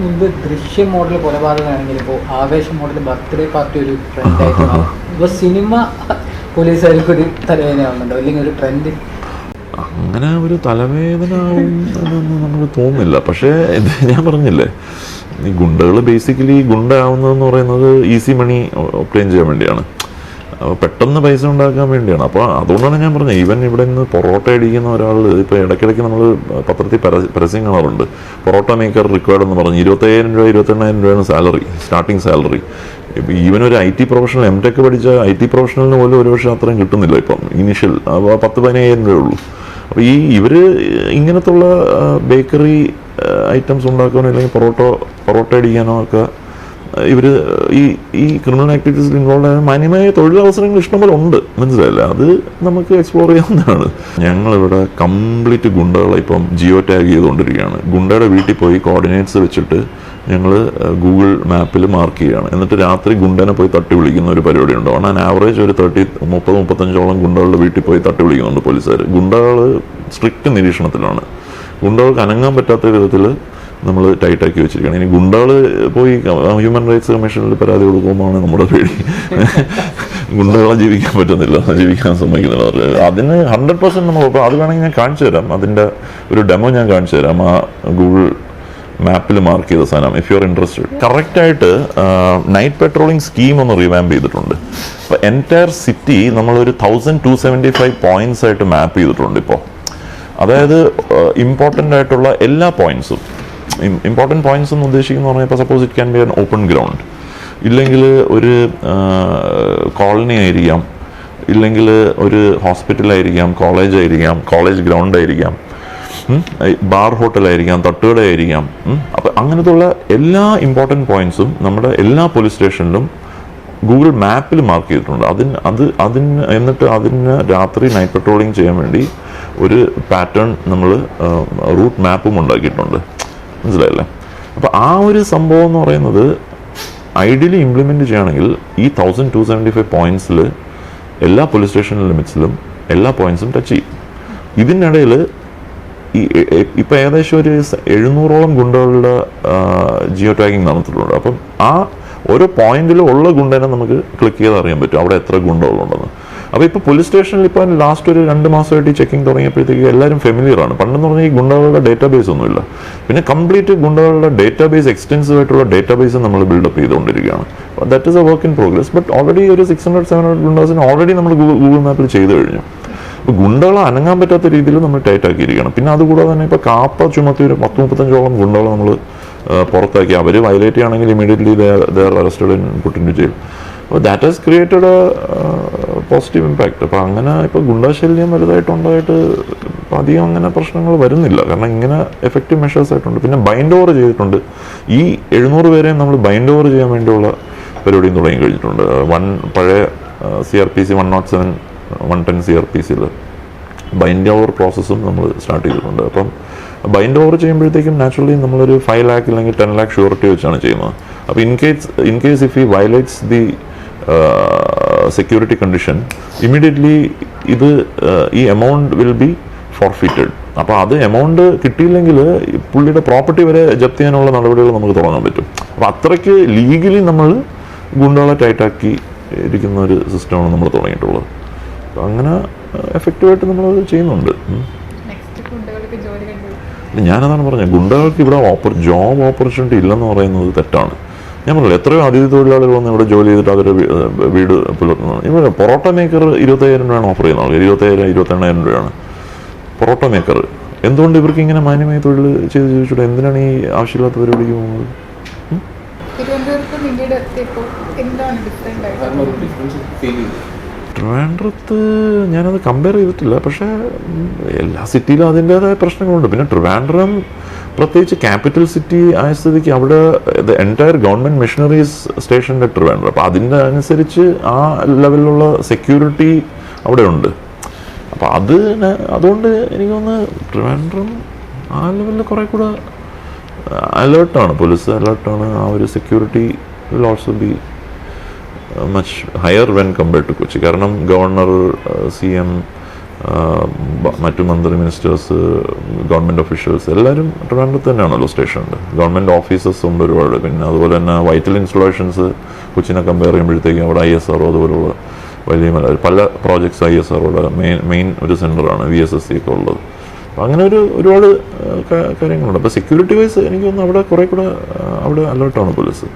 മുൻപ് ദൃശ്യം മോഡൽ കൊലപാതകമാണെങ്കിൽ ഇപ്പോൾ ആവേശം മോഡൽ ബർത്ത്ഡേ പാർട്ടി ഒരു ട്രെൻഡായിട്ട് മാറും. ഇപ്പോൾ സിനിമ പോലീസുകാർക്കൊരു തലവേദനയാവുന്നുണ്ടോ, അല്ലെങ്കിൽ ഒരു ട്രെൻഡ്? അങ്ങനെ ഒരു തലവേദന എന്നൊന്നും നമുക്ക് തോന്നുന്നില്ല. പക്ഷേ ഞാൻ പറഞ്ഞില്ലേ, ഈ ഗുണ്ടകൾ ബേസിക്കലി ഗുണ്ടയാവുന്നതെന്ന് പറയുന്നത് ഈസി മണി ഒപ്റ്റെയിൻ ചെയ്യാൻ വേണ്ടിയാണ്, അപ്പോൾ പെട്ടെന്ന് പൈസ ഉണ്ടാക്കാൻ വേണ്ടിയാണ്. അപ്പോൾ അതുകൊണ്ടാണ് ഞാൻ പറഞ്ഞത്, ഈവൻ ഇവിടെ നിന്ന് പൊറോട്ട അടിക്കുന്ന ഒരാൾ ഇപ്പോൾ ഇടയ്ക്കിടയ്ക്ക് നമ്മൾ പത്രത്തിൽ പരസ്യം കാണാറുണ്ട്, പൊറോട്ട മേക്കർ റിക്വയർഡ് എന്ന് പറഞ്ഞ് 20,000 രൂപ 28,000 രൂപയാണ് സാലറി, സ്റ്റാർട്ടിങ് സാലറി. ഇപ്പോൾ ഈവൻ ഒരു IT പ്രൊഫഷണൽ MTech പഠിച്ച IT പ്രൊഫഷണലിന് പോലും ഒരുപക്ഷെ അത്രയും കിട്ടുന്നില്ല ഇപ്പം ഇനീഷ്യൽ, 10-15,000 രൂപയേ ഉള്ളൂ. അപ്പോൾ ഇവർ ഇങ്ങനത്തുള്ള ബേക്കറി ഐറ്റംസ് ഉണ്ടാക്കാനോ അല്ലെങ്കിൽ പൊറോട്ട അടിക്കാനോ ഒക്കെ ഇവർ ഈ ക്രിമിനൽ ആക്ടിവിറ്റീസിൽ ഇൻവോൾവ് ആയ മാന്യമായ തൊഴിലവസരങ്ങൾ ഇഷ്ടംപോലെ ഉണ്ട്, മനസ്സിലായില്ല? അത് നമുക്ക് എക്സ്പ്ലോർ ചെയ്യാവുന്നതാണ്. ഞങ്ങളിവിടെ കംപ്ലീറ്റ് ഗുണ്ടകളെ ഇപ്പം ജിയോ ടാഗ് ചെയ്തുകൊണ്ടിരിക്കുകയാണ്. ഗുണ്ടയുടെ വീട്ടിൽ പോയി കോർഡിനേറ്റ്സ് വെച്ചിട്ട് ഞങ്ങൾ ഗൂഗിൾ മാപ്പിൽ മാർക്ക് ചെയ്യുകയാണ്. എന്നിട്ട് രാത്രി ഗുണ്ടനെ പോയി തട്ടി വിളിക്കുന്ന ഒരു പരിപാടി ഉണ്ട്. ഓൺ ആൻ ആവറേജ് ഒരു 30-35 ഗുണ്ടകളുടെ വീട്ടിൽ പോയി തട്ടി വിളിക്കുന്നുണ്ട് പോലീസുകാർ. ഗുണ്ടകൾ സ്ട്രിക്റ്റ് നിരീക്ഷണത്തിലാണ്. ഗുണ്ടകൾക്ക് അനങ്ങാൻ പറ്റാത്ത വിധത്തിൽ നമ്മൾ ടൈറ്റാക്കി വെച്ചിരിക്കുകയാണ്. ഇനി ഗുണ്ടകൾ പോയി ഹ്യൂമൻ റൈറ്റ്സ് കമ്മീഷനിൽ പരാതി കൊടുക്കുമ്പോഴാണ് നമ്മുടെ പേടി. ഗുണ്ടകളെ ജീവിക്കാൻ സമ്മതിക്കുന്നില്ല. അതിന് 100% നമ്മൾ അത് വേണമെങ്കിൽ ഞാൻ കാണിച്ചു തരാം, അതിൻ്റെ ഒരു ഡെമോ ഞാൻ കാണിച്ചു തരാം. ആ ഗൂഗിൾ മാപ്പിൽ മാർക്ക് ചെയ്ത സാധനം, ഇഫ് യു ആർ ഇൻട്രസ്റ്റഡ്. കറക്റ്റായിട്ട് നൈറ്റ് പെട്രോളിംഗ് സ്കീം ഒന്ന് റിവാമ്പ് ചെയ്തിട്ടുണ്ട്. അപ്പോൾ എൻറ്റയർ സിറ്റി നമ്മളൊരു 1275 പോയിന്റ്സ് ആയിട്ട് മാപ്പ് ചെയ്തിട്ടുണ്ട് ഇപ്പോൾ. അതായത് ഇമ്പോർട്ടൻ്റ് ആയിട്ടുള്ള എല്ലാ പോയിന്റ്സും, ഇമ്പോർട്ടൻറ്റ് പോയിന്റ്സ് എന്ന് ഉദ്ദേശിക്കുന്ന പറഞ്ഞാൽ ഇപ്പോൾ suppose it can be an open ground, ഇല്ലെങ്കിൽ ഒരു കോളനി ആയിരിക്കാം, ഇല്ലെങ്കിൽ ഒരു ഹോസ്പിറ്റലായിരിക്കാം, കോളേജായിരിക്കാം, കോളേജ് ഗ്രൗണ്ടായിരിക്കാം, ബാർ ഹോട്ടലായിരിക്കാം, തട്ടുകടയായിരിക്കാം. അപ്പം അങ്ങനത്തുള്ള എല്ലാ ഇമ്പോർട്ടൻറ്റ് പോയിന്റ്സും നമ്മുടെ എല്ലാ പോലീസ് സ്റ്റേഷനിലും ഗൂഗിൾ മാപ്പിൽ മാർക്ക് ചെയ്തിട്ടുണ്ട്. എന്നിട്ട് അതിന് രാത്രി നൈറ്റ് പെട്രോളിംഗ് ചെയ്യാൻ വേണ്ടി ഒരു പാറ്റേൺ നമ്മൾ റൂട്ട് മാപ്പും ഉണ്ടാക്കിയിട്ടുണ്ട്, മനസ്സിലായല്ലേ? അപ്പോൾ ആ ഒരു സംഭവം എന്ന് പറയുന്നത് ഐഡിയലി ഇംപ്ലിമെൻറ്റ് ചെയ്യുകയാണെങ്കിൽ ഈ 1275 പോയിന്റ്സിൽ എല്ലാ പോലീസ് സ്റ്റേഷൻ ലിമിറ്റ്സിലും എല്ലാ പോയിന്റ്സും ടച്ച് ചെയ്യും. ഇതിനിടയിൽ ഇപ്പം ഏകദേശം ഒരു 700ഓളം ഗുണ്ടകളുടെ ജിയോ ടാഗിങ് നടന്നിട്ടുണ്ട്. അപ്പം ആ ഓരോ പോയിന്റിലും ഉള്ള ഗുണ്ടനെ നമുക്ക് ക്ലിക്ക് ചെയ്ത് അറിയാൻ പറ്റും അവിടെ എത്ര ഗുണ്ടകളുണ്ടെന്ന്. അപ്പോൾ ഇപ്പോൾ പോലീസ് സ്റ്റേഷനിൽ ഇപ്പോൾ ലാസ്റ്റ് ഒരു 2 മാസമായിട്ട് ഈ ചെക്കിങ് തുടങ്ങിയപ്പോഴത്തേക്ക് എല്ലാവരും ഫെമിലിയറാണ്. പണ്ടെന്ന് പറഞ്ഞാൽ ഈ ഗുണ്ടകളുടെ ഡേറ്റാബേസ് ഒന്നുമില്ല. പിന്നെ കംപ്ലീറ്റ് ഗുണ്ടകളുടെ ഡേറ്റാബേസ്, എക്സ്റ്റെൻസീവ് ആയിട്ടുള്ള ഡേറ്റാബേസ് നമ്മൾ ബിൽഡപ്പ് ചെയ്തുകൊണ്ടിരിക്കുകയാണ്. That is A work in progress. But already ഒരു 600-700 ഗുണ്ടാസിന് ഓൾറെഡി നമ്മൾ ഗൂഗിൾ മാപ്പിൽ ചെയ്ത് കഴിഞ്ഞു. അപ്പോൾ ഗുണ്ടകളെ അനങ്ങാൻ പറ്റാത്ത രീതിയിൽ നമ്മൾ ടൈറ്റ് ആക്കിയിരിക്കണം. പിന്നെ അതുകൂടാതെ തന്നെ ഇപ്പോൾ കാപ്പ ചുമത്തി ഒരു 10-35ഓളം ഗുണ്ടകളെ നമ്മൾ പുറത്താക്കി. അവർ വയലേറ്റ് ചെയ്യുകയാണെങ്കിൽ immediately they are arrested and put into jail. അപ്പോൾ that has created a positive impact. അപ്പോൾ അങ്ങനെ ഇപ്പോൾ ഗുണ്ടാശല്യം വലുതായിട്ടുണ്ടായിട്ട് അധികം അങ്ങനെ പ്രശ്നങ്ങൾ വരുന്നില്ല, കാരണം ഇങ്ങനെ എഫക്റ്റീവ് മെഷേഴ്സ് ആയിട്ടുണ്ട്. പിന്നെ ബൈൻഡ് ഓവർ ചെയ്തിട്ടുണ്ട്. ഈ 700 പേരെയും നമ്മൾ ബൈൻഡ് ഓവർ ചെയ്യാൻ വേണ്ടിയുള്ള പരിപാടിയും തുടങ്ങി കഴിഞ്ഞിട്ടുണ്ട്. പഴയ CRPC 107, 110 CRPCയിൽ ബൈൻഡ് ഓവർ പ്രോസസ്സും നമ്മൾ സ്റ്റാർട്ട് ചെയ്തിട്ടുണ്ട്. അപ്പം ബൈൻഡ് ഓവർ ചെയ്യുമ്പോഴത്തേക്കും നാച്ചുറലി നമ്മളൊരു 5 lakh അല്ലെങ്കിൽ 10 lakh ഷുവർട്ടി വെച്ചാണ് ചെയ്യുന്നത്. അപ്പോൾ in case if he violates the security condition, immediately ഈ എമൗണ്ട് വിൽ ബി ഫോർഫിറ്റഡ്. അപ്പോൾ അത് എമൗണ്ട് കിട്ടിയില്ലെങ്കിൽ പുള്ളിയുടെ പ്രോപ്പർട്ടി വരെ ജപ്തി ചെയ്യാനുള്ള നടപടികൾ നമുക്ക് തുടങ്ങാൻ പറ്റും. അപ്പോൾ അത്രയ്ക്ക് ലീഗലി നമ്മൾ ഗുണ്ടകളെ ടൈറ്റാക്കി ഇരിക്കുന്ന ഒരു സിസ്റ്റമാണ് നമ്മൾ തുടങ്ങിയിട്ടുള്ളത്. അപ്പോൾ അങ്ങനെ എഫക്റ്റീവായിട്ട് നമ്മളത് ചെയ്യുന്നുണ്ട്. ഞാനതാണ് പറഞ്ഞത്, ഗുണ്ടകൾക്ക് ഇവിടെ ജോബ് ഓപ്പർച്യൂണിറ്റി ഇല്ലെന്ന് പറയുന്നത് തെറ്റാണ്. ഞാൻ പറഞ്ഞില്ല, എത്രയോ അതിഥി തൊഴിലാളികൾ വന്ന് ഇവിടെ ജോലി ചെയ്തിട്ട് അവരുടെ വീട് പുലർത്തുന്നതാണ്. ഇവിടെ പൊറോട്ട മേക്കർ 25,000 രൂപയാണ് ഓഫർ ചെയ്യുന്ന ആൾ. 27,000-28,000 രൂപയാണ് പൊറോട്ട മേക്കർ. എന്തുകൊണ്ട് ഇവർക്ക് ഇങ്ങനെ മാന്യമായ തൊഴിൽ ചെയ്ത് ചോദിച്ചിട്ട് എന്തിനാണ് ഈ ആവശ്യമില്ലാത്ത പരിപാടിക്ക് പോകുന്നത്? ട്രിവാൻഡ്രത്ത് ഞാനത് കമ്പയർ ചെയ്തിട്ടില്ല, പക്ഷേ എല്ലാ സിറ്റിയിലും അതിൻ്റേതായ പ്രശ്നങ്ങളുണ്ട്. പിന്നെ ട്രിവാൻഡ്രം പ്രത്യേകിച്ച് ക്യാപിറ്റൽ സിറ്റി ആയ സ്ഥിതിക്ക് അവിടെ എൻറ്റയർ ഗവൺമെൻറ് മെഷീനറീസ് സ്റ്റേഷൻ്റെ ട്രിവാൻഡ്രം. അപ്പോൾ അതിൻ്റെ അനുസരിച്ച് ആ ലെവലിലുള്ള സെക്യൂരിറ്റി അവിടെ ഉണ്ട്. അപ്പോൾ അതുകൊണ്ട് എനിക്ക് തോന്നുന്നു ട്രിവാൻഡ്രം ആ ലെവലിൽ കുറേ കൂടെ അലേർട്ടാണ്, പോലീസ് അലേർട്ടാണ്. ആ ഒരു security will also be much higher when compared to Kochi. കാരണം ഗവർണർ, CM, മറ്റു മന്ത്രി, മിനിസ്റ്റേഴ്സ്, ഗവൺമെൻറ് ഒഫീഷ്യൽസ് എല്ലാവരും ട്രിവാൻഡ്രത്ത് തന്നെയാണല്ലോ സ്റ്റേഷനുണ്ട്. ഗവൺമെൻറ് ഓഫീസസ് ഉണ്ട് ഒരുപാട്. പിന്നെ അതുപോലെ തന്നെ വൈറ്റൽ ഇൻസ്റ്റലേഷൻസ് കൊച്ചിനെ കമ്പയർ ചെയ്യുമ്പോഴത്തേക്കും അവിടെ ISRO അതുപോലുള്ള വലിയ പല പ്രോജക്ട്സ് ISROയുടെ മെയിൻ ഒരു സെൻ്ററാണ് VSSC ഒക്കെ ഉള്ളത്. അപ്പം അങ്ങനെ ഒരുപാട് കാര്യങ്ങളുണ്ട്. അപ്പോൾ സെക്യൂരിറ്റി വൈസ് എനിക്ക് തോന്നുന്നു അവിടെ കുറേ കൂടെ അവിടെ അലേർട്ടാണ് പോലീസ്.